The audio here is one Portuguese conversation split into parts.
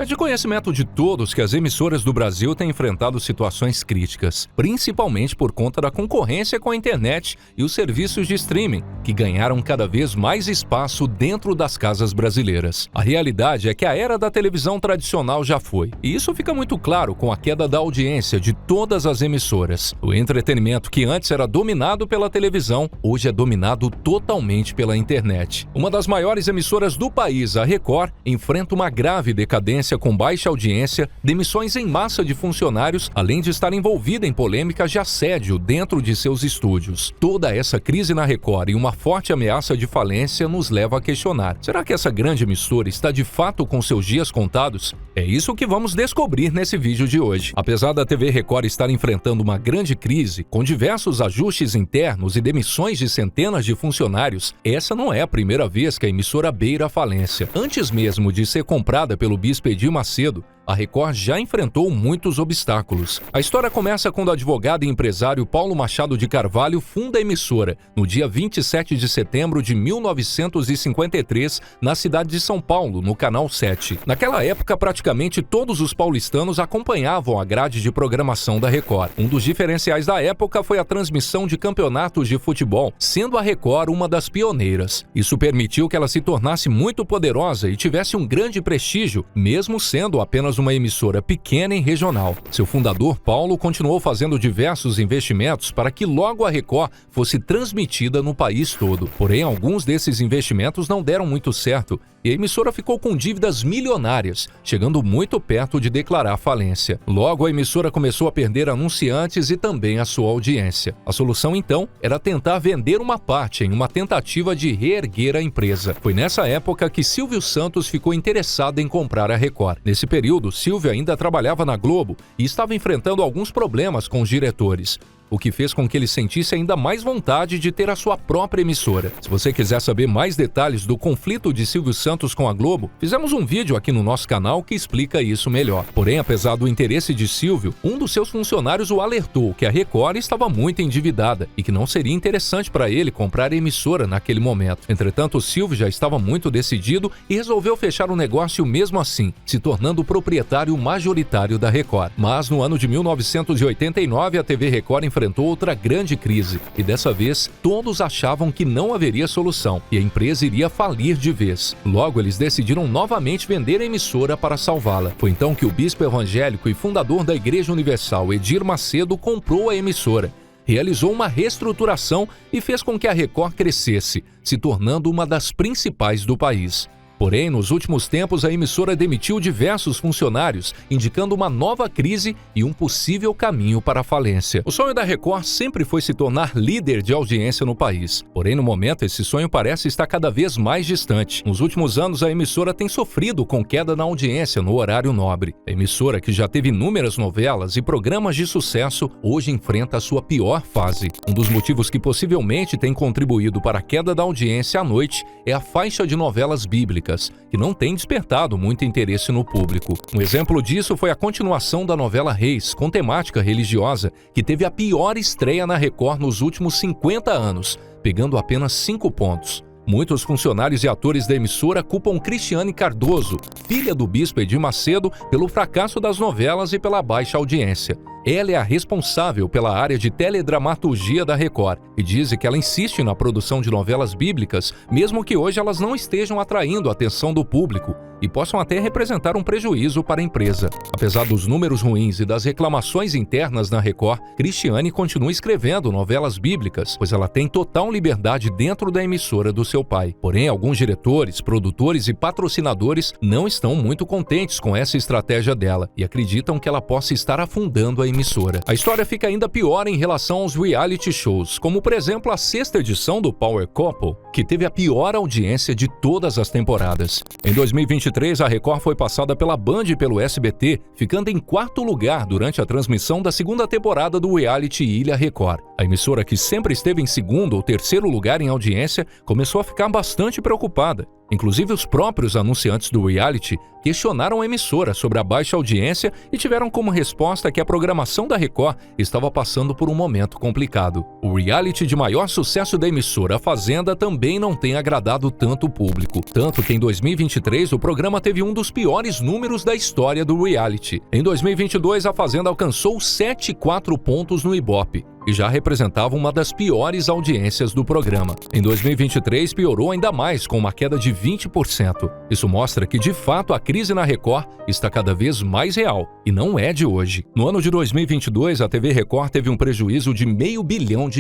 É de conhecimento de todos que as emissoras do Brasil têm enfrentado situações críticas, principalmente por conta da concorrência com a internet e os serviços de streaming, que ganharam cada vez mais espaço dentro das casas brasileiras. A realidade é que a era da televisão tradicional já foi, e isso fica muito claro com a queda da audiência de todas as emissoras. O entretenimento que antes era dominado pela televisão, hoje é dominado totalmente pela internet. Uma das maiores emissoras do país, a Record, enfrenta uma grave decadência com baixa audiência, demissões em massa de funcionários, além de estar envolvida em polêmicas de assédio dentro de seus estúdios. Toda essa crise na Record e uma forte ameaça de falência nos leva a questionar: será que essa grande emissora está de fato com seus dias contados? É isso que vamos descobrir nesse vídeo de hoje. Apesar da TV Record estar enfrentando uma grande crise, com diversos ajustes internos e demissões de centenas de funcionários, essa não é a primeira vez que a emissora beira a falência. Antes mesmo de ser comprada pelo bispo Edir Macedo, a Record já enfrentou muitos obstáculos. A história começa quando o advogado e empresário Paulo Machado de Carvalho funda a emissora, no dia 27 de setembro de 1953, na cidade de São Paulo, no Canal 7. Naquela época, praticamente todos os paulistanos acompanhavam a grade de programação da Record. Um dos diferenciais da época foi a transmissão de campeonatos de futebol, sendo a Record uma das pioneiras. Isso permitiu que ela se tornasse muito poderosa e tivesse um grande prestígio, mesmo sendo apenas uma emissora pequena e regional. Seu fundador, Paulo, continuou fazendo diversos investimentos para que logo a Record fosse transmitida no país todo. Porém, alguns desses investimentos não deram muito certo e a emissora ficou com dívidas milionárias, chegando muito perto de declarar falência. Logo, a emissora começou a perder anunciantes e também a sua audiência. A solução, então, era tentar vender uma parte em uma tentativa de reerguer a empresa. Foi nessa época que Silvio Santos ficou interessado em comprar a Record. Nesse período, Silvio ainda trabalhava na Globo e estava enfrentando alguns problemas com os diretores, o que fez com que ele sentisse ainda mais vontade de ter a sua própria emissora. Se você quiser saber mais detalhes do conflito de Silvio Santos com a Globo, fizemos um vídeo aqui no nosso canal que explica isso melhor. Porém, apesar do interesse de Silvio, um dos seus funcionários o alertou que a Record estava muito endividada e que não seria interessante para ele comprar a emissora naquele momento. Entretanto, Silvio já estava muito decidido e resolveu fechar o negócio mesmo assim, se tornando o proprietário majoritário da Record. Mas no ano de 1989, a TV Record enfrentou outra grande crise, e dessa vez todos achavam que não haveria solução e a empresa iria falir de vez. Logo, eles decidiram novamente vender a emissora para salvá-la. Foi então que o bispo evangélico e fundador da Igreja Universal, Edir Macedo, comprou a emissora, realizou uma reestruturação e fez com que a Record crescesse, se tornando uma das principais do país. Porém, nos últimos tempos, a emissora demitiu diversos funcionários, indicando uma nova crise e um possível caminho para a falência. O sonho da Record sempre foi se tornar líder de audiência no país. Porém, no momento, esse sonho parece estar cada vez mais distante. Nos últimos anos, a emissora tem sofrido com queda na audiência no horário nobre. A emissora, que já teve inúmeras novelas e programas de sucesso, hoje enfrenta a sua pior fase. Um dos motivos que possivelmente tem contribuído para a queda da audiência à noite é a faixa de novelas bíblicas, que não tem despertado muito interesse no público. Um exemplo disso foi a continuação da novela Reis, com temática religiosa, que teve a pior estreia na Record nos últimos 50 anos, pegando apenas 5 pontos. Muitos funcionários e atores da emissora culpam Cristiane Cardoso, filha do bispo Edir Macedo, pelo fracasso das novelas e pela baixa audiência. Ela é a responsável pela área de teledramaturgia da Record e diz que ela insiste na produção de novelas bíblicas, mesmo que hoje elas não estejam atraindo a atenção do público e possam até representar um prejuízo para a empresa. Apesar dos números ruins e das reclamações internas na Record, Cristiane continua escrevendo novelas bíblicas, pois ela tem total liberdade dentro da emissora do seu pai. Porém, alguns diretores, produtores e patrocinadores não estão muito contentes com essa estratégia dela e acreditam que ela possa estar afundando a emissora. A história fica ainda pior em relação aos reality shows, como por exemplo a 6ª edição do Power Couple, que teve a pior audiência de todas as temporadas. Em 2023, a Record foi passada pela Band e pelo SBT, ficando em 4º lugar durante a transmissão da 2ª temporada do reality Ilha Record. A emissora, que sempre esteve em 2º ou 3º lugar em audiência, começou a ficar bastante preocupada. Inclusive, os próprios anunciantes do reality questionaram a emissora sobre a baixa audiência e tiveram como resposta que a programação da Record estava passando por um momento complicado. O reality de maior sucesso da emissora, A Fazenda, também não tem agradado tanto o público. Tanto que em 2023 o programa teve um dos piores números da história do reality. Em 2022, A Fazenda alcançou 7,4 pontos no Ibope e já representava uma das piores audiências do programa. Em 2023, piorou ainda mais, com uma queda de 20%. Isso mostra que, de fato, a crise na Record está cada vez mais real, e não é de hoje. No ano de 2022, a TV Record teve um prejuízo de R$500 milhão.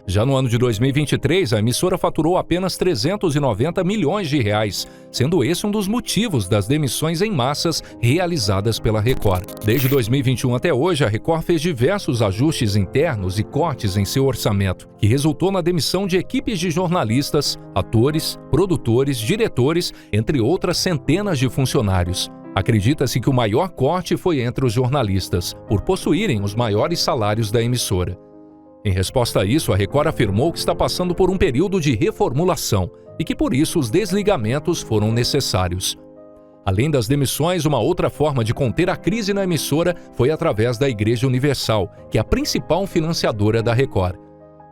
Já no ano de 2023, a emissora faturou apenas R$390 milhões, sendo esse um dos motivos das demissões em massas realizadas pela Record. Desde 2021 até hoje, a Record fez diversos ajustes internos e cortes em seu orçamento, que resultou na demissão de equipes de jornalistas, atores, produtores, diretores, entre outras centenas de funcionários. Acredita-se que o maior corte foi entre os jornalistas, por possuírem os maiores salários da emissora. Em resposta a isso, a Record afirmou que está passando por um período de reformulação e que por isso os desligamentos foram necessários. Além das demissões, uma outra forma de conter a crise na emissora foi através da Igreja Universal, que é a principal financiadora da Record.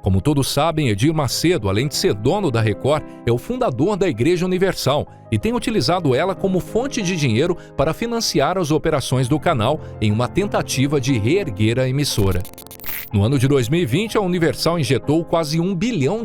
Como todos sabem, Edir Macedo, além de ser dono da Record, é o fundador da Igreja Universal e tem utilizado ela como fonte de dinheiro para financiar as operações do canal em uma tentativa de reerguer a emissora. No ano de 2020, a Universal injetou quase R$1 bilhão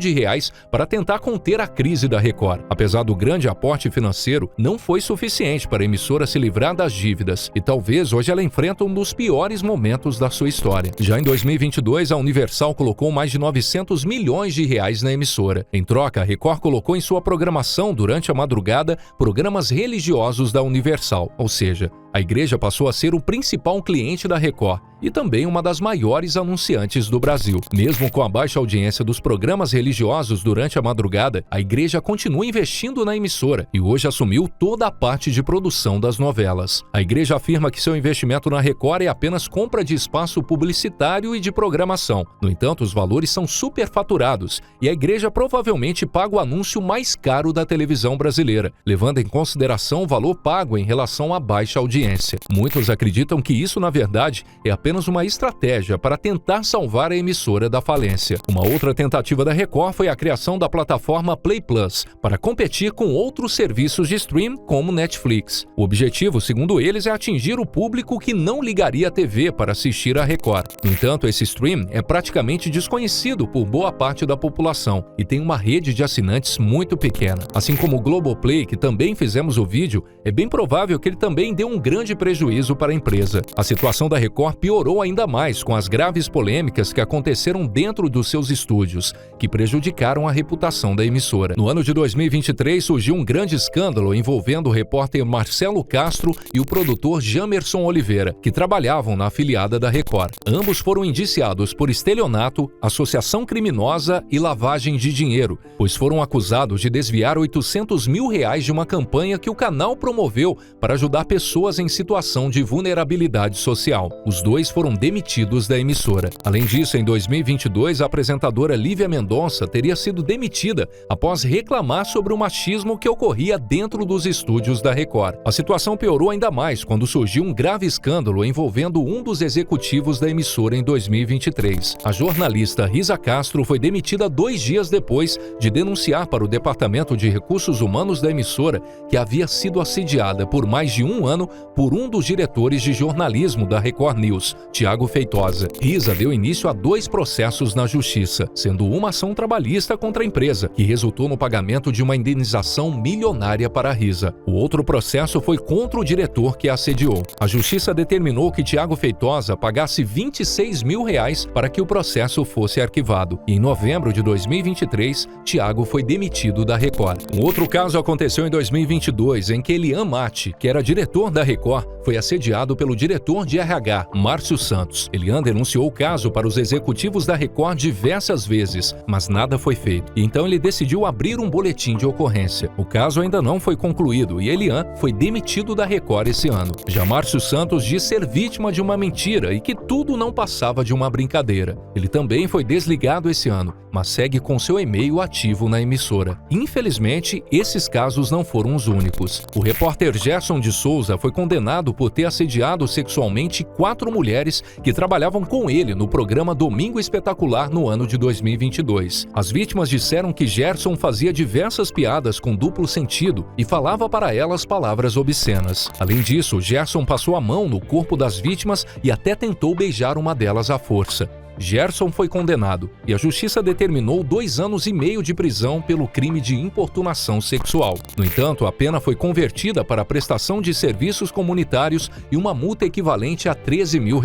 para tentar conter a crise da Record. Apesar do grande aporte financeiro, não foi suficiente para a emissora se livrar das dívidas e talvez hoje ela enfrenta um dos piores momentos da sua história. Já em 2022, a Universal colocou mais de R$900 milhões na emissora. Em troca, a Record colocou em sua programação durante a madrugada programas religiosos da Universal, ou seja, a igreja passou a ser o principal cliente da Record e também uma das maiores anunciantes do Brasil. Mesmo com a baixa audiência dos programas religiosos durante a madrugada, a igreja continua investindo na emissora e hoje assumiu toda a parte de produção das novelas. A igreja afirma que seu investimento na Record é apenas compra de espaço publicitário e de programação. No entanto, os valores são superfaturados e a igreja provavelmente paga o anúncio mais caro da televisão brasileira, levando em consideração o valor pago em relação à baixa audiência. Muitos acreditam que isso, na verdade, é apenas uma estratégia para tentar salvar a emissora da falência. Uma outra tentativa da Record foi a criação da plataforma Play Plus, para competir com outros serviços de stream como Netflix. O objetivo, segundo eles, é atingir o público que não ligaria a TV para assistir a Record. No entanto, esse stream é praticamente desconhecido por boa parte da população e tem uma rede de assinantes muito pequena. Assim como o Globoplay, que também fizemos o vídeo, é bem provável que ele também dê um grande prejuízo para a empresa. A situação da Record piorou ainda mais com as graves polêmicas que aconteceram dentro dos seus estúdios, que prejudicaram a reputação da emissora. No ano de 2023, surgiu um grande escândalo envolvendo o repórter Marcelo Castro e o produtor Jamerson Oliveira, que trabalhavam na afiliada da Record. Ambos foram indiciados por estelionato, associação criminosa e lavagem de dinheiro, pois foram acusados de desviar R$800 mil de uma campanha que o canal promoveu para ajudar pessoas em situação de vulnerabilidade social. Os dois foram demitidos da emissora. Além disso, em 2022, a apresentadora Lívia Mendonça teria sido demitida após reclamar sobre o machismo que ocorria dentro dos estúdios da Record. A situação piorou ainda mais quando surgiu um grave escândalo envolvendo um dos executivos da emissora em 2023. A jornalista Risa Castro foi demitida 2 dias depois de denunciar para o Departamento de Recursos Humanos da emissora que havia sido assediada por mais de um ano por um dos diretores de jornalismo da Record News, Tiago Feitosa. Risa deu início a 2 processos na justiça, sendo uma ação trabalhista contra a empresa, que resultou no pagamento de uma indenização milionária para a Risa. O outro processo foi contra o diretor que a assediou. A justiça determinou que Tiago Feitosa pagasse R$26 mil para que o processo fosse arquivado. E em novembro de 2023, Tiago foi demitido da Record. Um outro caso aconteceu em 2022, em que Elian Matti, que era diretor da Record, foi assediado pelo diretor de RH, Márcio Santos. Elian denunciou o caso para os executivos da Record diversas vezes, mas nada foi feito. E então ele decidiu abrir um boletim de ocorrência. O caso ainda não foi concluído e Elian foi demitido da Record esse ano. Já Márcio Santos diz ser vítima de uma mentira e que tudo não passava de uma brincadeira. Ele também foi desligado esse ano, mas segue com seu e-mail ativo na emissora. Infelizmente, esses casos não foram os únicos. O repórter Gerson de Souza foi condenado por ter assediado sexualmente 4 mulheres que trabalhavam com ele no programa Domingo Espetacular no ano de 2022. As vítimas disseram que Gerson fazia diversas piadas com duplo sentido e falava para elas palavras obscenas. Além disso, Gerson passou a mão no corpo das vítimas e até tentou beijar uma delas à força. Gerson foi condenado e a justiça determinou 2 anos e meio de prisão pelo crime de importunação sexual. No entanto, a pena foi convertida para a prestação de serviços comunitários e uma multa equivalente a R$13 mil.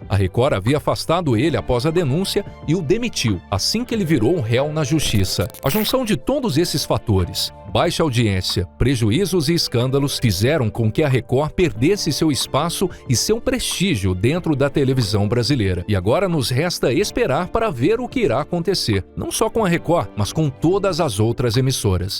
A Record havia afastado ele após a denúncia e o demitiu assim que ele virou um réu na justiça. A junção de todos esses fatores, baixa audiência, prejuízos e escândalos, fizeram com que a Record perdesse seu espaço e seu prestígio dentro da televisão brasileira. E agora nos resta esperar para ver o que irá acontecer, não só com a Record, mas com todas as outras emissoras.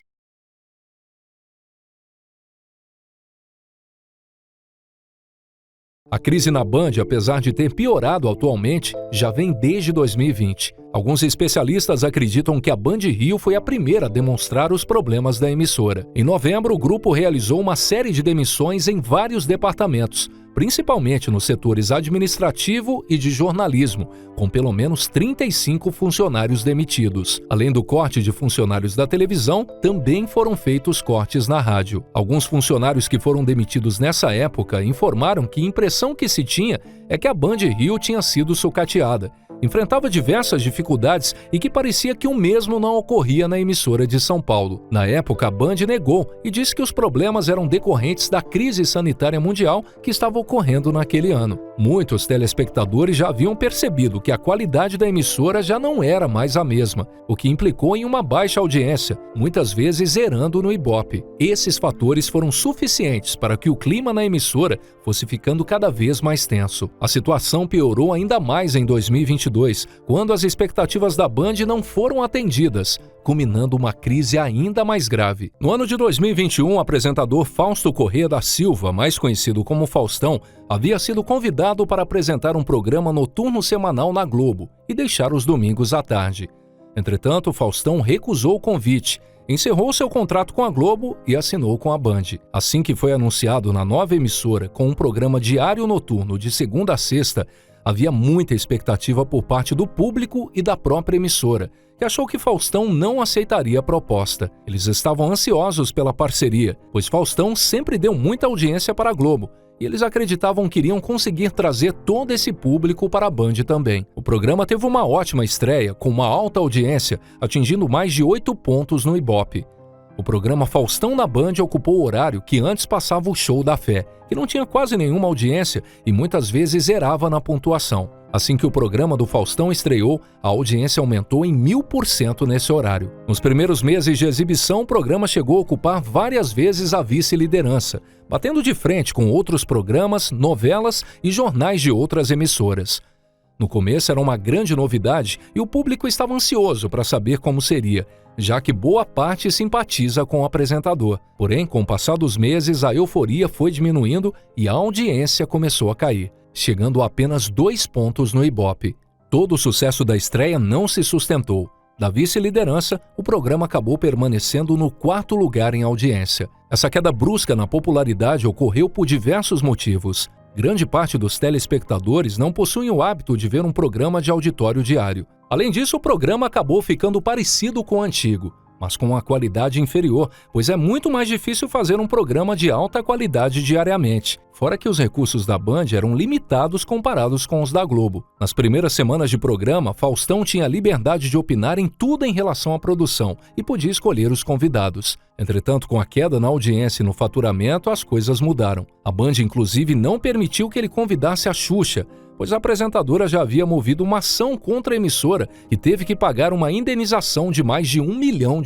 A crise na Band, apesar de ter piorado atualmente, já vem desde 2020. Alguns especialistas acreditam que a Band Rio foi a primeira a demonstrar os problemas da emissora. Em novembro, o grupo realizou uma série de demissões em vários departamentos, principalmente nos setores administrativo e de jornalismo, com pelo menos 35 funcionários demitidos. Além do corte de funcionários da televisão, também foram feitos cortes na rádio. Alguns funcionários que foram demitidos nessa época informaram que a impressão que se tinha é que a Band Rio tinha sido sucateada, enfrentava diversas dificuldades e que parecia que o mesmo não ocorria na emissora de São Paulo. Na época, a Band negou e disse que os problemas eram decorrentes da crise sanitária mundial que estava ocorrendo naquele ano. Muitos telespectadores já haviam percebido que a qualidade da emissora já não era mais a mesma, o que implicou em uma baixa audiência, muitas vezes zerando no Ibope. Esses fatores foram suficientes para que o clima na emissora fosse ficando cada vez mais tenso. A situação piorou ainda mais em 2022, quando as expectativas da Band não foram atendidas, culminando uma crise ainda mais grave. No ano de 2021, o apresentador Fausto Corrêa da Silva, mais conhecido como Faustão, havia sido convidado para apresentar um programa noturno semanal na Globo e deixar os domingos à tarde. Entretanto, Faustão recusou o convite, encerrou seu contrato com a Globo e assinou com a Band. Assim que foi anunciado na nova emissora com um programa diário noturno de segunda a sexta, havia muita expectativa por parte do público e da própria emissora, que achou que Faustão não aceitaria a proposta. Eles estavam ansiosos pela parceria, pois Faustão sempre deu muita audiência para a Globo, e eles acreditavam que iriam conseguir trazer todo esse público para a Band também. O programa teve uma ótima estreia, com uma alta audiência, atingindo mais de 8 pontos no Ibope. O programa Faustão na Band ocupou o horário que antes passava o Show da Fé, que não tinha quase nenhuma audiência e muitas vezes zerava na pontuação. Assim que o programa do Faustão estreou, a audiência aumentou em 1000% nesse horário. Nos primeiros meses de exibição, o programa chegou a ocupar várias vezes a vice-liderança, batendo de frente com outros programas, novelas e jornais de outras emissoras. No começo era uma grande novidade e o público estava ansioso para saber como seria, já que boa parte simpatiza com o apresentador. Porém, com o passar dos meses, a euforia foi diminuindo e a audiência começou a cair, chegando a apenas 2 pontos no Ibope. Todo o sucesso da estreia não se sustentou. Da vice-liderança, o programa acabou permanecendo no 4º lugar em audiência. Essa queda brusca na popularidade ocorreu por diversos motivos. Grande parte dos telespectadores não possuem o hábito de ver um programa de auditório diário. Além disso, o programa acabou ficando parecido com o antigo, mas com uma qualidade inferior, pois é muito mais difícil fazer um programa de alta qualidade diariamente. Fora que os recursos da Band eram limitados comparados com os da Globo. Nas primeiras semanas de programa, Faustão tinha liberdade de opinar em tudo em relação à produção e podia escolher os convidados. Entretanto, com a queda na audiência e no faturamento, as coisas mudaram. A Band, inclusive, não permitiu que ele convidasse a Xuxa, pois a apresentadora já havia movido uma ação contra a emissora e teve que pagar uma indenização de mais de R$1 milhão.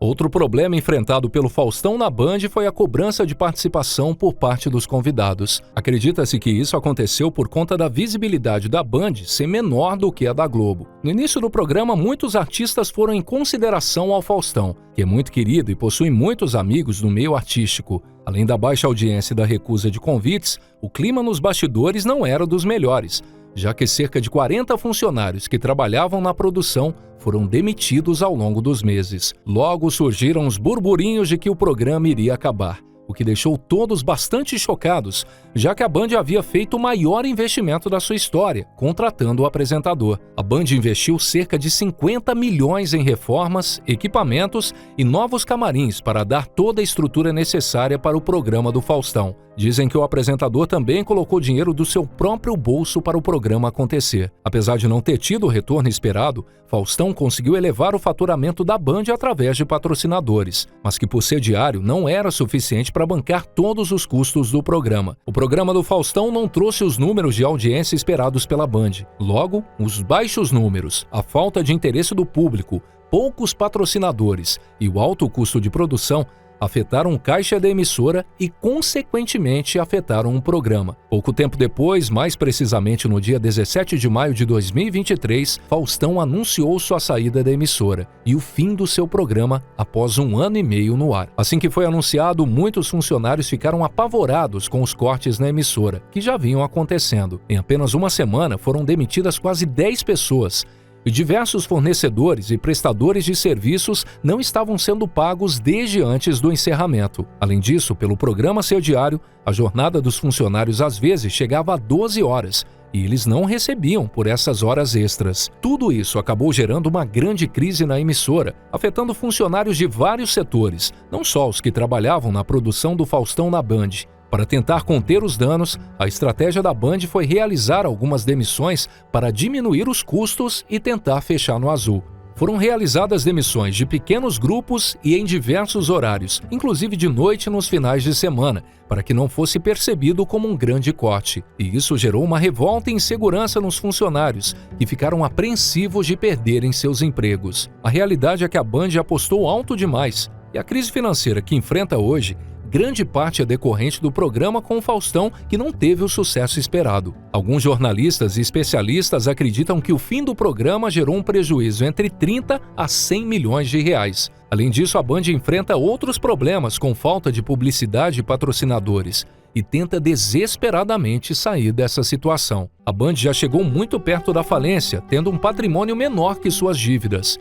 Outro problema enfrentado pelo Faustão na Band foi a cobrança de participação por parte dos convidados. Acredita-se que isso aconteceu por conta da visibilidade da Band ser menor do que a da Globo. No início do programa, muitos artistas foram em consideração ao Faustão, que é muito querido e possui muitos amigos no meio artístico. Além da baixa audiência e da recusa de convites, o clima nos bastidores não era dos melhores, já que cerca de 40 funcionários que trabalhavam na produção foram demitidos ao longo dos meses. Logo surgiram os burburinhos de que o programa iria acabar, o que deixou todos bastante chocados, já que a Band havia feito o maior investimento da sua história, contratando o apresentador. A Band investiu cerca de 50 milhões em reformas, equipamentos e novos camarins para dar toda a estrutura necessária para o programa do Faustão. Dizem que o apresentador também colocou dinheiro do seu próprio bolso para o programa acontecer. Apesar de não ter tido o retorno esperado, Faustão conseguiu elevar o faturamento da Band através de patrocinadores, mas que por ser diário não era suficiente para bancar todos os custos do programa. O programa do Faustão não trouxe os números de audiência esperados pela Band. Logo, os baixos números, a falta de interesse do público, poucos patrocinadores e o alto custo de produção afetaram o caixa da emissora e, consequentemente, afetaram o programa. Pouco tempo depois, mais precisamente no dia 17 de maio de 2023, Faustão anunciou sua saída da emissora e o fim do seu programa após 1 ano e meio no ar. Assim que foi anunciado, muitos funcionários ficaram apavorados com os cortes na emissora, que já vinham acontecendo. Em apenas uma semana, foram demitidas quase 10 pessoas, e diversos fornecedores e prestadores de serviços não estavam sendo pagos desde antes do encerramento. Além disso, pelo programa ser diário, a jornada dos funcionários às vezes chegava a 12 horas e eles não recebiam por essas horas extras. Tudo isso acabou gerando uma grande crise na emissora, afetando funcionários de vários setores, não só os que trabalhavam na produção do Faustão na Band. Para tentar conter os danos, a estratégia da Band foi realizar algumas demissões para diminuir os custos e tentar fechar no azul. Foram realizadas demissões de pequenos grupos e em diversos horários, inclusive de noite nos finais de semana, para que não fosse percebido como um grande corte. E isso gerou uma revolta e insegurança nos funcionários, que ficaram apreensivos de perderem seus empregos. A realidade é que a Band apostou alto demais, e a crise financeira que enfrenta hoje grande parte é decorrente do programa com o Faustão, que não teve o sucesso esperado. Alguns jornalistas e especialistas acreditam que o fim do programa gerou um prejuízo entre 30 a 100 milhões de reais. Além disso, a Band enfrenta outros problemas com falta de publicidade e patrocinadores e tenta desesperadamente sair dessa situação. A Band já chegou muito perto da falência, tendo um patrimônio menor que suas dívidas.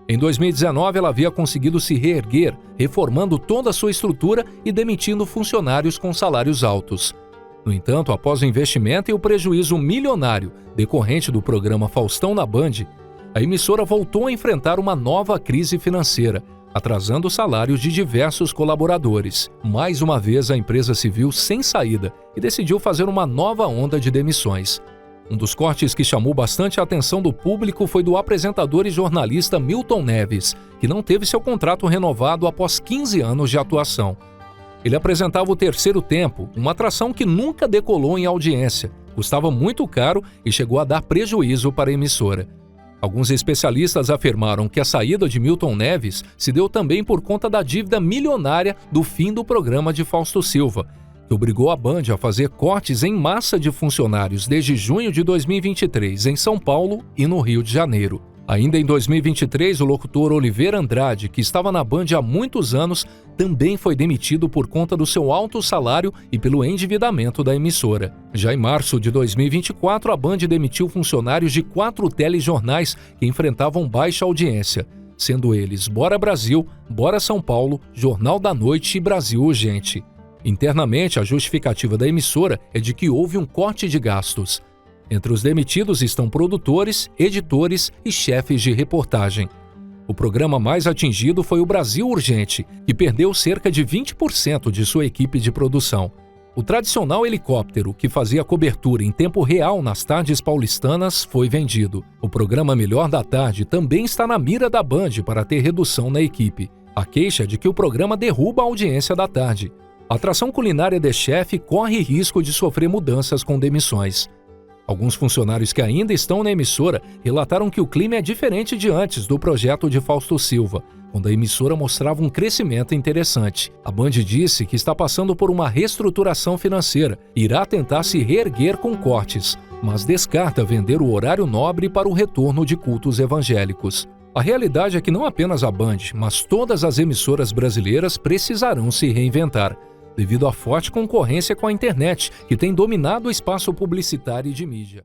Em 2019, ela havia conseguido se reerguer, reformando toda a sua estrutura e demitindo funcionários com salários altos. No entanto, após o investimento e o prejuízo milionário decorrente do programa Faustão na Band, a emissora voltou a enfrentar uma nova crise financeira, atrasando os salários de diversos colaboradores. Mais uma vez, a empresa se viu sem saída e decidiu fazer uma nova onda de demissões. Um dos cortes que chamou bastante a atenção do público foi do apresentador e jornalista Milton Neves, que não teve seu contrato renovado após 15 anos de atuação. Ele apresentava o Terceiro Tempo, uma atração que nunca decolou em audiência, custava muito caro e chegou a dar prejuízo para a emissora. Alguns especialistas afirmaram que a saída de Milton Neves se deu também por conta da dívida milionária do fim do programa de Fausto Silva, que obrigou a Band a fazer cortes em massa de funcionários desde junho de 2023 em São Paulo e no Rio de Janeiro. Ainda em 2023, o locutor Oliveira Andrade, que estava na Band há muitos anos, também foi demitido por conta do seu alto salário e pelo endividamento da emissora. Já em março de 2024, a Band demitiu funcionários de 4 telejornais que enfrentavam baixa audiência, sendo eles Bora Brasil, Bora São Paulo, Jornal da Noite e Brasil Urgente. Internamente, a justificativa da emissora é de que houve um corte de gastos. Entre os demitidos estão produtores, editores e chefes de reportagem. O programa mais atingido foi o Brasil Urgente, que perdeu cerca de 20% de sua equipe de produção. O tradicional helicóptero, que fazia cobertura em tempo real nas tardes paulistanas, foi vendido. O programa Melhor da Tarde também está na mira da Band para ter redução na equipe. A queixa é de que o programa derruba a audiência da tarde. A atração culinária The Chef corre risco de sofrer mudanças com demissões. Alguns funcionários que ainda estão na emissora relataram que o clima é diferente de antes do projeto de Fausto Silva, quando a emissora mostrava um crescimento interessante. A Band disse que está passando por uma reestruturação financeira e irá tentar se reerguer com cortes, mas descarta vender o horário nobre para o retorno de cultos evangélicos. A realidade é que não apenas a Band, mas todas as emissoras brasileiras precisarão se reinventar, devido à forte concorrência com a internet, que tem dominado o espaço publicitário e de mídia.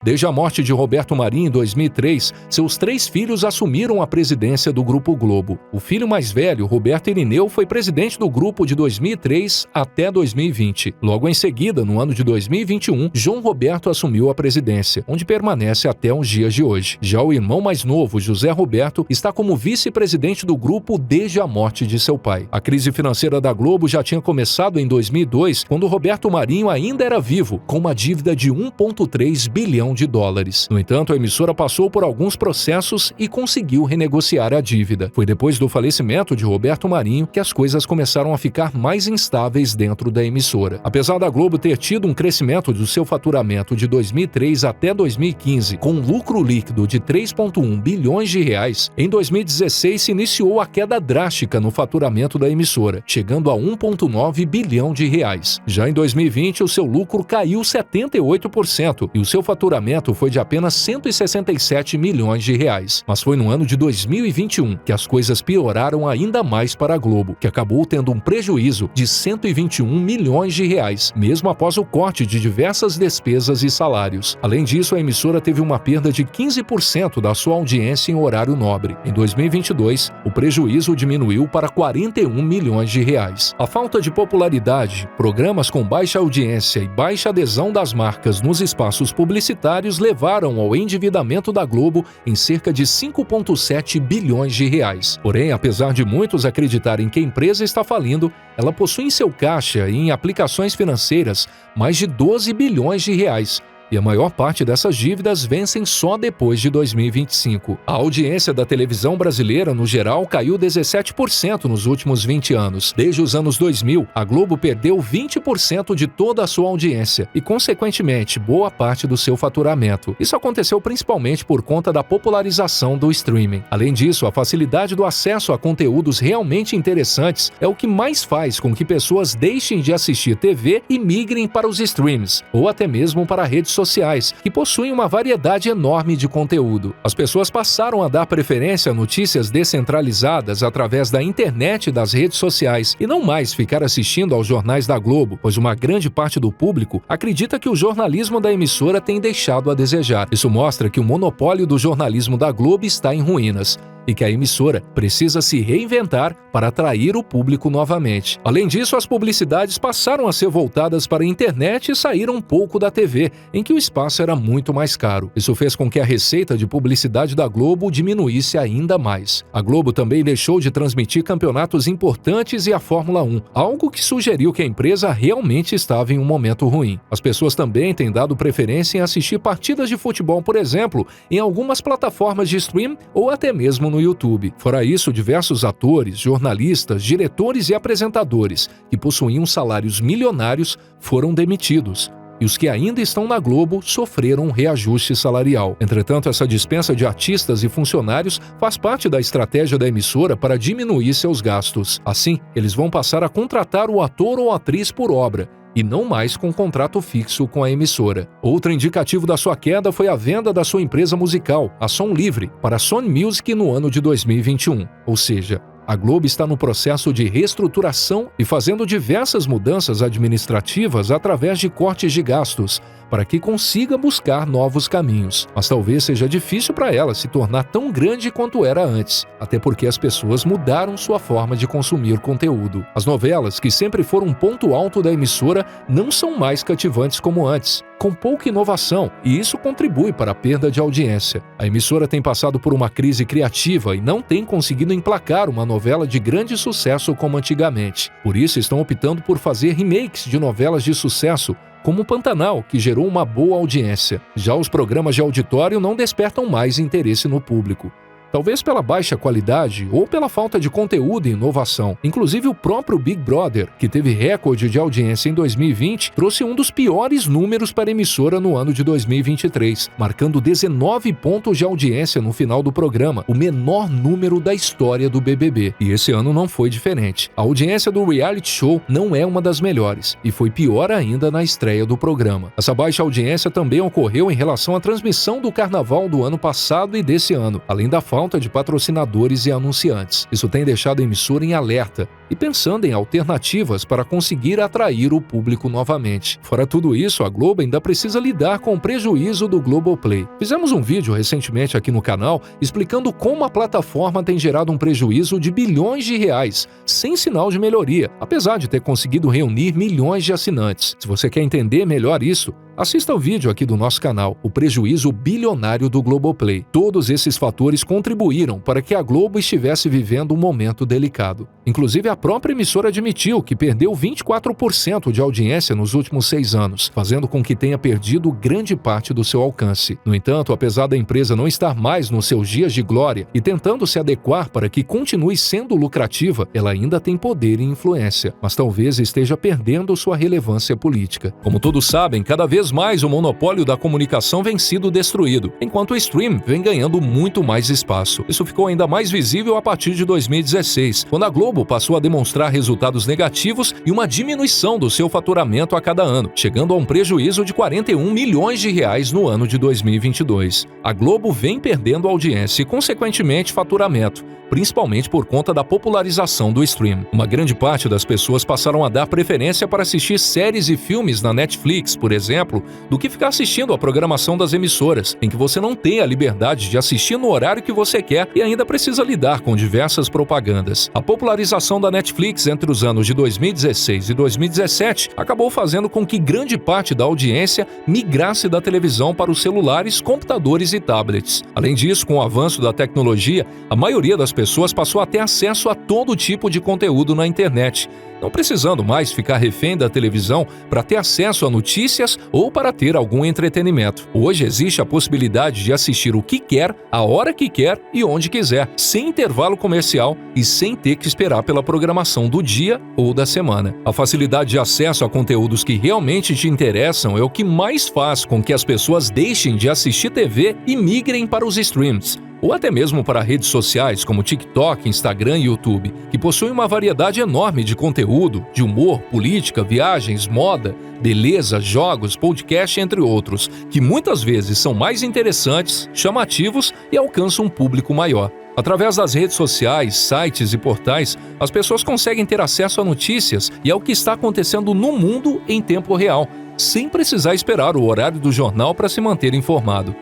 Desde a morte de Roberto Marinho em 2003, seus 3 filhos assumiram a presidência do Grupo Globo. O filho mais velho, Roberto Irineu, foi presidente do grupo de 2003 até 2020. Logo em seguida, no ano de 2021, João Roberto assumiu a presidência, onde permanece até os dias de hoje. Já o irmão mais novo, José Roberto, está como vice-presidente do grupo desde a morte de seu pai. A crise financeira da Globo já tinha começado em 2002, quando Roberto Marinho ainda era vivo, com uma dívida de 1,3 bilhão de dólares. No entanto, a emissora passou por alguns processos e conseguiu renegociar a dívida. Foi depois do falecimento de Roberto Marinho que as coisas começaram a ficar mais instáveis dentro da emissora. Apesar da Globo ter tido um crescimento do seu faturamento de 2003 até 2015, com um lucro líquido de 3,1 bilhões de reais, em 2016 se iniciou a queda drástica no faturamento da emissora, chegando a 1,9 bilhão de reais. Já em 2020, o seu lucro caiu 78% e o seu faturamento foi de apenas 167 milhões de reais. Mas foi no ano de 2021 que as coisas pioraram ainda mais para a Globo, que acabou tendo um prejuízo de 121 milhões de reais, mesmo após o corte de diversas despesas e salários. Além disso, a emissora teve uma perda de 15% da sua audiência em horário nobre. Em 2022, o prejuízo diminuiu para 41 milhões de reais. A falta de popularidade, programas com baixa audiência e baixa adesão das marcas nos espaços publicitários levaram ao endividamento da Globo em cerca de 5,7 bilhões de reais. Porém, apesar de muitos acreditarem que a empresa está falindo, ela possui em seu caixa e em aplicações financeiras mais de 12 bilhões de reais. E a maior parte dessas dívidas vencem só depois de 2025. A audiência da televisão brasileira, no geral, caiu 17% nos últimos 20 anos. Desde os anos 2000, a Globo perdeu 20% de toda a sua audiência e, consequentemente, boa parte do seu faturamento. Isso aconteceu principalmente por conta da popularização do streaming. Além disso, a facilidade do acesso a conteúdos realmente interessantes é o que mais faz com que pessoas deixem de assistir TV e migrem para os streams, ou até mesmo para redes sociais, que possuem uma variedade enorme de conteúdo. As pessoas passaram a dar preferência a notícias descentralizadas através da internet e das redes sociais, e não mais ficar assistindo aos jornais da Globo, pois uma grande parte do público acredita que o jornalismo da emissora tem deixado a desejar. Isso mostra que o monopólio do jornalismo da Globo está em ruínas e que a emissora precisa se reinventar para atrair o público novamente. Além disso, as publicidades passaram a ser voltadas para a internet e saíram um pouco da TV, em que o espaço era muito mais caro. Isso fez com que a receita de publicidade da Globo diminuísse ainda mais. A Globo também deixou de transmitir campeonatos importantes e a Fórmula 1, algo que sugeriu que a empresa realmente estava em um momento ruim. As pessoas também têm dado preferência em assistir partidas de futebol, por exemplo, em algumas plataformas de stream ou até mesmo no YouTube. Fora isso, diversos atores, jornalistas, diretores e apresentadores que possuíam salários milionários foram demitidos. E os que ainda estão na Globo sofreram um reajuste salarial. Entretanto, essa dispensa de artistas e funcionários faz parte da estratégia da emissora para diminuir seus gastos. Assim, eles vão passar a contratar o ator ou atriz por obra, e não mais com contrato fixo com a emissora. Outro indicativo da sua queda foi a venda da sua empresa musical, a Som Livre, para a Sony Music no ano de 2021. Ou seja, a Globo está no processo de reestruturação e fazendo diversas mudanças administrativas através de cortes de gastos, para que consiga buscar novos caminhos. Mas talvez seja difícil para ela se tornar tão grande quanto era antes, até porque as pessoas mudaram sua forma de consumir conteúdo. As novelas, que sempre foram um ponto alto da emissora, não são mais cativantes como antes, com pouca inovação, e isso contribui para a perda de audiência. A emissora tem passado por uma crise criativa e não tem conseguido emplacar uma novela de grande sucesso como antigamente. Por isso estão optando por fazer remakes de novelas de sucesso, como o Pantanal, que gerou uma boa audiência. Já os programas de auditório não despertam mais interesse no público. talvez pela baixa qualidade ou pela falta de conteúdo e inovação. Inclusive o próprio Big Brother, que teve recorde de audiência em 2020, trouxe um dos piores números para a emissora no ano de 2023, marcando 19 pontos de audiência no final do programa, o menor número da história do BBB. E esse ano não foi diferente. A audiência do reality show não é uma das melhores, e foi pior ainda na estreia do programa. Essa baixa audiência também ocorreu em relação à transmissão do Carnaval do ano passado e desse ano, além da falta de patrocinadores e anunciantes. Isso tem deixado a emissora em alerta e pensando em alternativas para conseguir atrair o público novamente. Fora tudo isso, a Globo ainda precisa lidar com o prejuízo do Globoplay. Fizemos um vídeo recentemente aqui no canal explicando como a plataforma tem gerado um prejuízo de bilhões de reais, sem sinal de melhoria, apesar de ter conseguido reunir milhões de assinantes. Se você quer entender melhor isso, assista ao vídeo aqui do nosso canal, o prejuízo bilionário do Globoplay. Todos esses fatores contribuíram para que a Globo estivesse vivendo um momento delicado. Inclusive, a própria emissora admitiu que perdeu 24% de audiência nos últimos 6 anos, fazendo com que tenha perdido grande parte do seu alcance. No entanto, apesar da empresa não estar mais nos seus dias de glória e tentando se adequar para que continue sendo lucrativa, ela ainda tem poder e influência, mas talvez esteja perdendo sua relevância política. Como todos sabem, cada vez mais o monopólio da comunicação vem sendo destruído, enquanto o stream vem ganhando muito mais espaço. Isso ficou ainda mais visível a partir de 2016, quando a Globo passou a demonstrar resultados negativos e uma diminuição do seu faturamento a cada ano, chegando a um prejuízo de 41 milhões de reais no ano de 2022. A Globo vem perdendo audiência e, consequentemente, faturamento, principalmente por conta da popularização do stream. Uma grande parte das pessoas passaram a dar preferência para assistir séries e filmes na Netflix, por exemplo, do que ficar assistindo a programação das emissoras, em que você não tem a liberdade de assistir no horário que você quer e ainda precisa lidar com diversas propagandas. A popularização da Netflix entre os anos de 2016 e 2017 acabou fazendo com que grande parte da audiência migrasse da televisão para os celulares, computadores e tablets. Além disso, com o avanço da tecnologia, a maioria das pessoas passou a ter acesso a todo tipo de conteúdo na internet, não precisando mais ficar refém da televisão para ter acesso a notícias ou para ter algum entretenimento. Hoje existe a possibilidade de assistir o que quer, a hora que quer e onde quiser, sem intervalo comercial e sem ter que esperar pela programação do dia ou da semana. A facilidade de acesso a conteúdos que realmente te interessam é o que mais faz com que as pessoas deixem de assistir TV e migrem para os streams, ou até mesmo para redes sociais como TikTok, Instagram e YouTube, que possuem uma variedade enorme de conteúdo, de humor, política, viagens, moda, beleza, jogos, podcast, entre outros, que muitas vezes são mais interessantes, chamativos e alcançam um público maior. Através das redes sociais, sites e portais, as pessoas conseguem ter acesso a notícias e ao que está acontecendo no mundo em tempo real, sem precisar esperar o horário do jornal para se manter informado.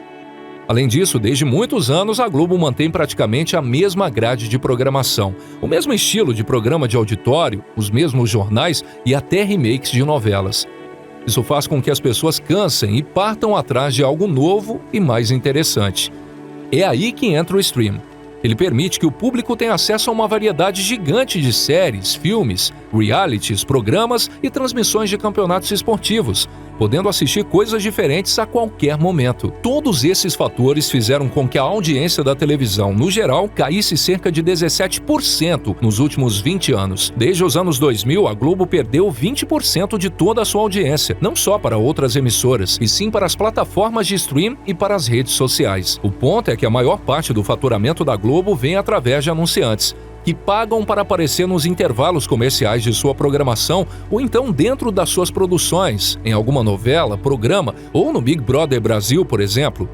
Além disso, desde muitos anos, a Globo mantém praticamente a mesma grade de programação, o mesmo estilo de programa de auditório, os mesmos jornais e até remakes de novelas. Isso faz com que as pessoas cansem e partam atrás de algo novo e mais interessante. É aí que entra o stream. Ele permite que o público tenha acesso a uma variedade gigante de séries, filmes, realities, programas e transmissões de campeonatos esportivos, podendo assistir coisas diferentes a qualquer momento. Todos esses fatores fizeram com que a audiência da televisão, no geral, caísse cerca de 17% nos últimos 20 anos. Desde os anos 2000, a Globo perdeu 20% de toda a sua audiência, não só para outras emissoras, e sim para as plataformas de stream e para as redes sociais. O ponto é que a maior parte do faturamento da Globo vem através de anunciantes, que pagam para aparecer nos intervalos comerciais de sua programação ou então dentro das suas produções, em alguma novela, programa ou no Big Brother Brasil, por exemplo.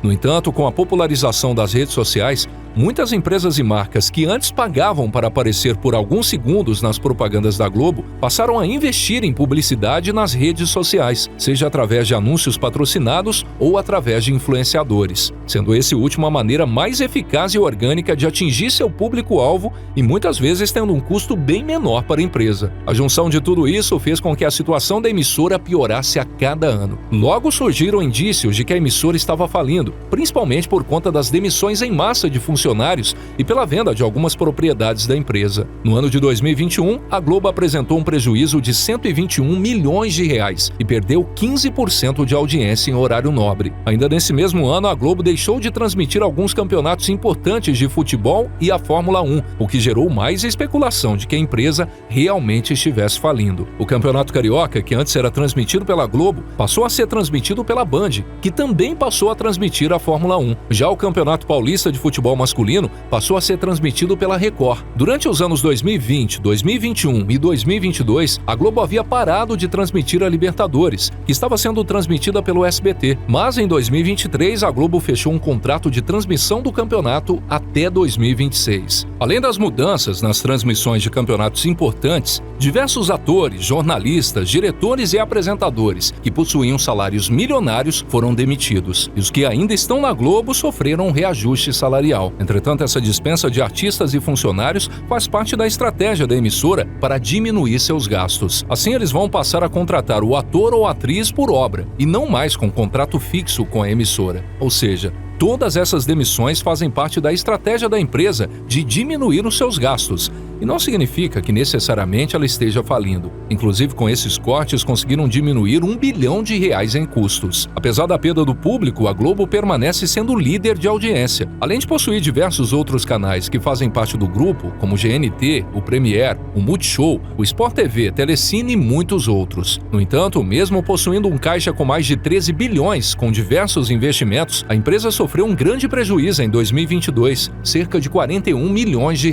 No entanto, com a popularização das redes sociais, muitas empresas e marcas que antes pagavam para aparecer por alguns segundos nas propagandas da Globo passaram a investir em publicidade nas redes sociais, seja através de anúncios patrocinados ou através de influenciadores, sendo esse último a maneira mais eficaz e orgânica de atingir seu público-alvo e muitas vezes tendo um custo bem menor para a empresa. A junção de tudo isso fez com que a situação da emissora piorasse a cada ano. Logo surgiram indícios de que a emissora estava falindo, principalmente por conta das demissões em massa de funcionários funcionários e pela venda de algumas propriedades da empresa. No ano de 2021, a Globo apresentou um prejuízo de 121 milhões de reais e perdeu 15% de audiência em horário nobre. Ainda nesse mesmo ano, a Globo deixou de transmitir alguns campeonatos importantes de futebol e a Fórmula 1, o que gerou mais especulação de que a empresa realmente estivesse falindo. O Campeonato Carioca, que antes era transmitido pela Globo, passou a ser transmitido pela Band, que também passou a transmitir a Fórmula 1. Já o Campeonato Paulista de Futebol Masculino passou a ser transmitido pela Record. Durante os anos 2020, 2021 e 2022, a Globo havia parado de transmitir a Libertadores, que estava sendo transmitida pelo SBT. Mas em 2023, a Globo fechou um contrato de transmissão do campeonato até 2026. Além das mudanças nas transmissões de campeonatos importantes, diversos atores, jornalistas, diretores e apresentadores que possuíam salários milionários foram demitidos. E os que ainda estão na Globo sofreram um reajuste salarial. Entretanto, essa dispensa de artistas e funcionários faz parte da estratégia da emissora para diminuir seus gastos. Assim, eles vão passar a contratar o ator ou atriz por obra e não mais com contrato fixo com a emissora. Ou seja, todas essas demissões fazem parte da estratégia da empresa de diminuir os seus gastos. E não significa que necessariamente ela esteja falindo. Inclusive, com esses cortes, conseguiram diminuir R$1 bilhão em custos. Apesar da perda do público, a Globo permanece sendo líder de audiência. Além de possuir diversos outros canais que fazem parte do grupo, como o GNT, o Premiere, o Multishow, o Sport TV, Telecine e muitos outros. No entanto, mesmo possuindo um caixa com mais de 13 bilhões, com diversos investimentos, a empresa sofreu um grande prejuízo em 2022, cerca de R$41 milhões.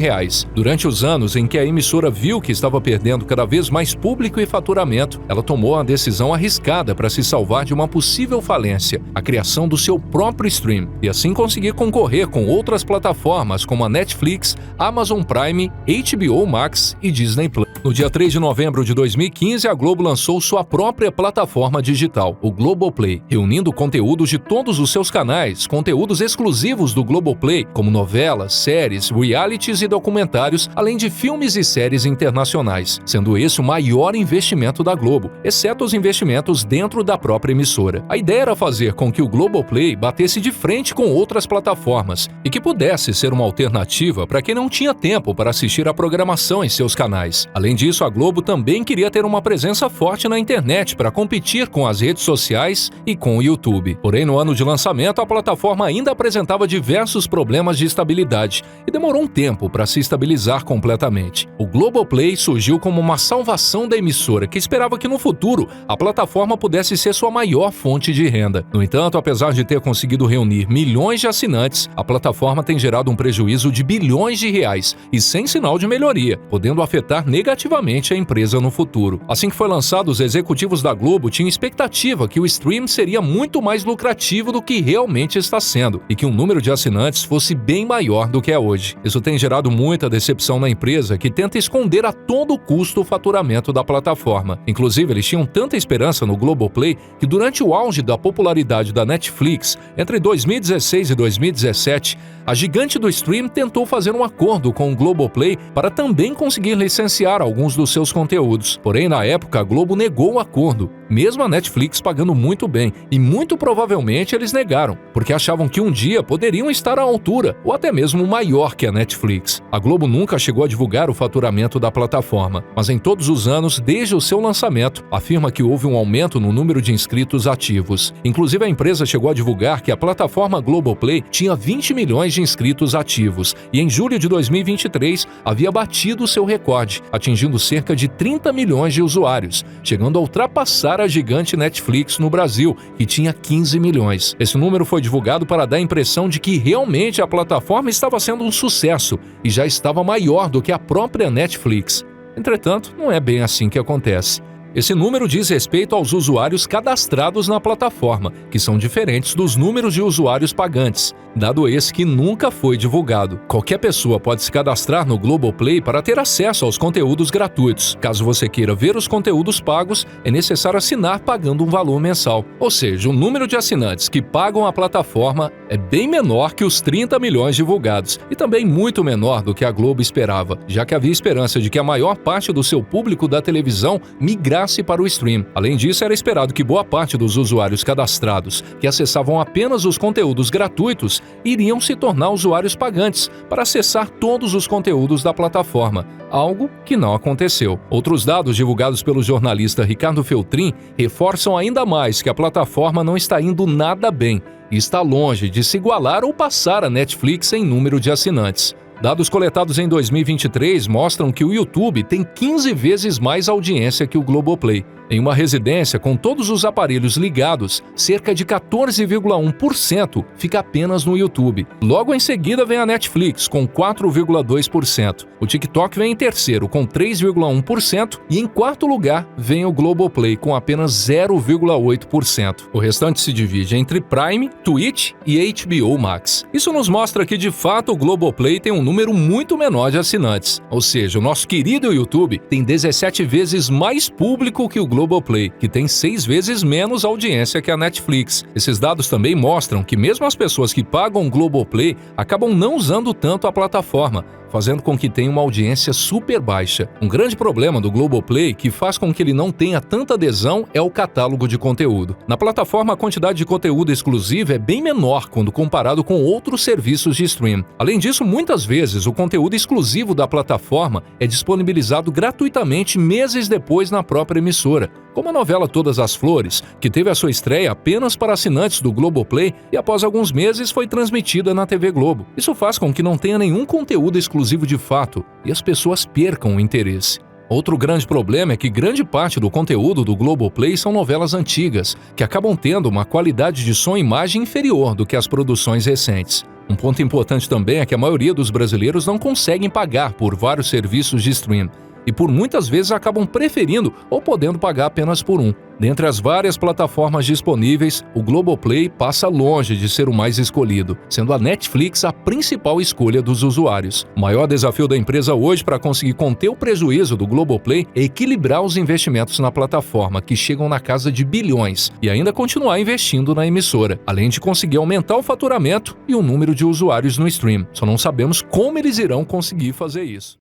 Durante os anos em que a emissora viu que estava perdendo cada vez mais público e faturamento, ela tomou a decisão arriscada para se salvar de uma possível falência, a criação do seu próprio stream, e assim conseguir concorrer com outras plataformas como a Netflix, Amazon Prime, HBO Max e Disney Plus. No dia 3 de novembro de 2015, a Globo lançou sua própria plataforma digital, o Globoplay, reunindo conteúdos de todos os seus canais, conteúdos exclusivos do Globoplay, como novelas, séries, realities e documentários, além de filmes e séries internacionais, sendo esse o maior investimento da Globo, exceto os investimentos dentro da própria emissora. A ideia era fazer com que o Globoplay batesse de frente com outras plataformas e que pudesse ser uma alternativa para quem não tinha tempo para assistir a programação em seus canais. Além disso, a Globo também queria ter uma presença forte na internet para competir com as redes sociais e com o YouTube. Porém, no ano de lançamento, a plataforma ainda apresentava diversos problemas de estabilidade e demorou um tempo para se estabilizar completamente. O Globoplay surgiu como uma salvação da emissora, que esperava que no futuro a plataforma pudesse ser sua maior fonte de renda. No entanto, apesar de ter conseguido reunir milhões de assinantes, a plataforma tem gerado um prejuízo de bilhões de reais e sem sinal de melhoria, podendo afetar negativamente a empresa no futuro. Assim que foi lançado, os executivos da Globo tinham expectativa que o stream seria muito mais lucrativo do que realmente está sendo e que o número de assinantes fosse bem maior do que é hoje. Isso tem gerado muita decepção na empresa, que tenta esconder a todo custo o faturamento da plataforma. Inclusive, eles tinham tanta esperança no Globoplay que durante o auge da popularidade da Netflix, entre 2016 e 2017, a gigante do stream tentou fazer um acordo com o Globoplay para também conseguir licenciar alguns dos seus conteúdos. Porém, na época, a Globo negou o acordo, mesmo a Netflix pagando muito bem, e muito provavelmente eles negaram, porque achavam que um dia poderiam estar à altura, ou até mesmo maior que a Netflix. A Globo nunca chegou a divulgar o faturamento da plataforma, mas em todos os anos, desde o seu lançamento, afirma que houve um aumento no número de inscritos ativos. Inclusive, a empresa chegou a divulgar que a plataforma Globoplay tinha 20 milhões de inscritos ativos e em julho de 2023 havia batido seu recorde, atingindo cerca de 30 milhões de usuários, chegando a ultrapassar a gigante Netflix no Brasil, que tinha 15 milhões. Esse número foi divulgado para dar a impressão de que realmente a plataforma estava sendo um sucesso e já estava maior do que a própria Netflix. Entretanto, não é bem assim que acontece. Esse número diz respeito aos usuários cadastrados na plataforma, que são diferentes dos números de usuários pagantes, dado esse que nunca foi divulgado. Qualquer pessoa pode se cadastrar no Globoplay para ter acesso aos conteúdos gratuitos. Caso você queira ver os conteúdos pagos, é necessário assinar pagando um valor mensal. Ou seja, o número de assinantes que pagam a plataforma é bem menor que os 30 milhões divulgados e também muito menor do que a Globo esperava, já que havia esperança de que a maior parte do seu público da televisão migrasse migrasse para o stream. Além disso, era esperado que boa parte dos usuários cadastrados que acessavam apenas os conteúdos gratuitos iriam se tornar usuários pagantes para acessar todos os conteúdos da plataforma, algo que não aconteceu. Outros dados divulgados pelo jornalista Ricardo Feltrin reforçam ainda mais que a plataforma não está indo nada bem e está longe de se igualar ou passar a Netflix em número de assinantes. Dados coletados em 2023 mostram que o YouTube tem 15 vezes mais audiência que o Globoplay. Em uma residência com todos os aparelhos ligados, cerca de 14,1% fica apenas no YouTube. Logo em seguida vem a Netflix, com 4,2%. O TikTok vem em terceiro, com 3,1%. E em quarto lugar vem o Globoplay, com apenas 0,8%. O restante se divide entre Prime, Twitch e HBO Max. Isso nos mostra que, de fato, o Globoplay tem um número muito menor de assinantes. Ou seja, o nosso querido YouTube tem 17 vezes mais público que o Globoplay, que tem 6 vezes menos audiência que a Netflix. Esses dados também mostram que mesmo as pessoas que pagam o Globoplay acabam não usando tanto a plataforma, fazendo com que tenha uma audiência super baixa. Um grande problema do Globoplay, que faz com que ele não tenha tanta adesão, é o catálogo de conteúdo. Na plataforma, a quantidade de conteúdo exclusivo é bem menor quando comparado com outros serviços de stream. Além disso, muitas vezes, o conteúdo exclusivo da plataforma é disponibilizado gratuitamente meses depois na própria emissora, como a novela Todas as Flores, que teve a sua estreia apenas para assinantes do Globoplay e após alguns meses foi transmitida na TV Globo. Isso faz com que não tenha nenhum conteúdo exclusivo de fato e as pessoas percam o interesse. Outro grande problema é que grande parte do conteúdo do Globoplay são novelas antigas, que acabam tendo uma qualidade de som e imagem inferior do que as produções recentes. Um ponto importante também é que a maioria dos brasileiros não conseguem pagar por vários serviços de stream e por muitas vezes acabam preferindo ou podendo pagar apenas por um. Dentre as várias plataformas disponíveis, o Globoplay passa longe de ser o mais escolhido, sendo a Netflix a principal escolha dos usuários. O maior desafio da empresa hoje para conseguir conter o prejuízo do Globoplay é equilibrar os investimentos na plataforma, que chegam na casa de bilhões, e ainda continuar investindo na emissora, além de conseguir aumentar o faturamento e o número de usuários no stream. Só não sabemos como eles irão conseguir fazer isso.